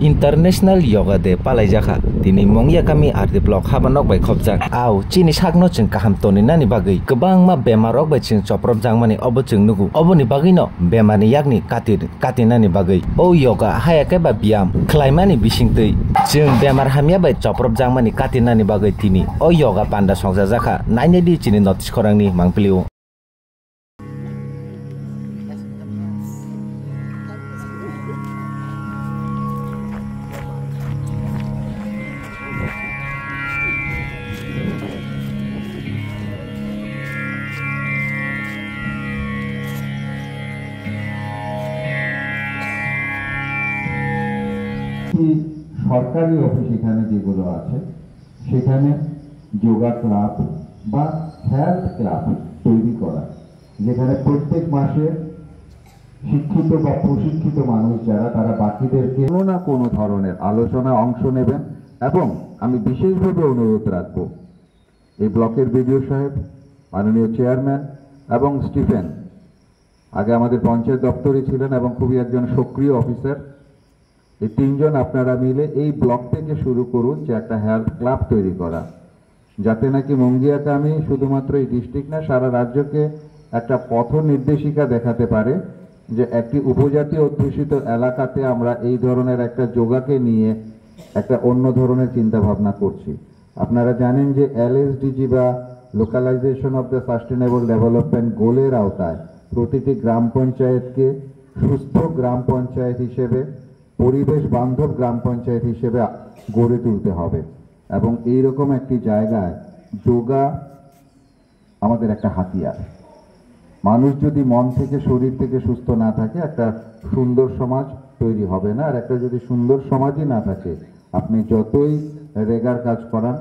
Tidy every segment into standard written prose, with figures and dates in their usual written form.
International Yoga Day palaijaka tini mongya kami arti blog habanok bai khopjak au chini sakno ching kaham toni nani bagui kebang ma bemarok bai ching choprop jangmani obo ching nugu oboni bagui no bemani yakni katinani bagui o yoga hayake ba biam khlaimani bisingtui ching bemar hamya bai choprop jangmani katinani bagui tini o yoga panda songjajaka naine di chini notice korangni mangpiliu সরকারি office এখানে যেগুলো আছে সেখানে yoga club বা health club তৈরি করা, যেখানে প্রত্যেক মাসে শিক্ষিত বা প্রশিক্ষিত মানুষ যারা তারা বাকিদেরকে কোনো না কোনো ধরনের আলোচনায় অংশ নেবেন। এবং আমি বিশেষভাবে অনুরোধ রাখব এই ব্লকের বিডিও সাহেব, মাননীয় চেয়ারম্যান এবং স্টিফেন আগে আমাদের পঞ্চায়েত দপ্তরে ছিলেন এবং খুবই একজন সক্রিয় অফিসার, এই তিনজন আপনারা মিলে এই ব্লক থেকে শুরু করুন যে একটা হেলথ ক্লাব তৈরি করা, যাতে নাকি মঙ্গিয়াকে আমি শুধুমাত্র এই ডিস্ট্রিক্ট না সারা রাজ্যকে একটা পথ নির্দেশিকা দেখাতে পারে যে একটি উপজাতি অধ্যুষিত এলাকাতে আমরা এই ধরনের একটা যোগাকে নিয়ে একটা অন্য ধরনের চিন্তা ভাবনা করছি। আপনারা জানেন যে LSDG বা localisation of the sustainable development গোলের আওতায় প্রতিটি গ্রাম পঞ্চায়েতকে সুস্থ গ্রাম পঞ্চায়েত হিসেবে, পরিবেশ বান্ধব গ্রাম পঞ্চায়েত হিসেবে গড়ে তুলতে হবে। এবং এইরকম একটি জায়গায় যোগা আমাদের একটা হাতিয়ার। মানুষ যদি মন থেকে শরীর থেকে সুস্থ না থাকে একটা সুন্দর সমাজ তৈরি হবে না। আর একটা যদি সুন্দর সমাজই না থাকে, আপনি যতই রেগার কাজ করান,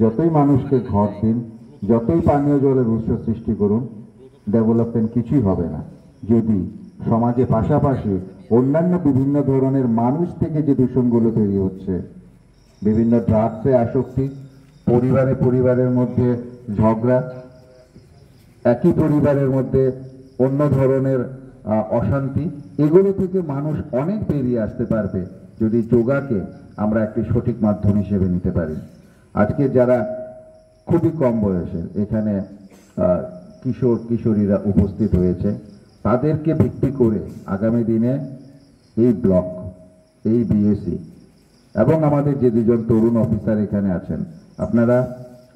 যতই মানুষকে ঘর দিন, যতই পানীয় জলের উৎস সৃষ্টি করুন, ডেভেলপমেন্ট কিছুই হবে না যদি সমাজে পাশাপাশি অন্যান্য বিভিন্ন ধরনের মানুষ থেকে যে দূষণগুলো তৈরি হচ্ছে, বিভিন্ন ড্রাগসে আসক্তি, পরিবারের মধ্যে ঝগড়া, একই পরিবারের মধ্যে অন্য ধরনের অশান্তি, এগুলো থেকে মানুষ অনেক বেরিয়ে আসতে পারবে যদি যোগাকে আমরা একটি সঠিক মাধ্যম হিসেবে নিতে পারি। আজকে যারা খুবই কম বয়সের এখানে কিশোর কিশোরীরা উপস্থিত হয়েছে, তাদেরকে ভিত্তি করে আগামী দিনে এই ব্লক, এই বিএসি এবং আমাদের যে দুজন তরুণ অফিসার এখানে আছেন, আপনারা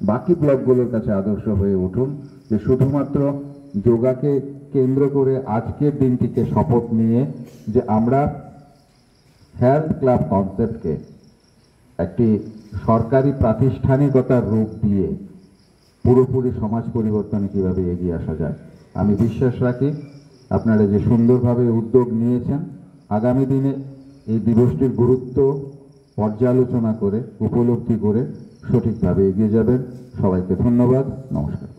বাকি ব্লকগুলোর কাছে আদর্শ হয়ে উঠুন যে শুধুমাত্র যোগাকে কেন্দ্র করে আজকের দিনটিকে শপথ নিয়ে যে আমরা হেলথ ক্লাব কনসেপ্টকে একটি সরকারি প্রাতিষ্ঠানিকতার রূপ দিয়ে পুরোপুরি সমাজ পরিবর্তনে কিভাবে এগিয়ে আসা যায়। আমি বিশ্বাস রাখি আপনারা যে সুন্দরভাবে উদ্যোগ নিয়েছেন, আগামী দিনে এই দিবসটির গুরুত্ব পর্যালোচনা করে উপলব্ধি করে সঠিকভাবে এগিয়ে যাবেন। সবাইকে ধন্যবাদ, নমস্কার।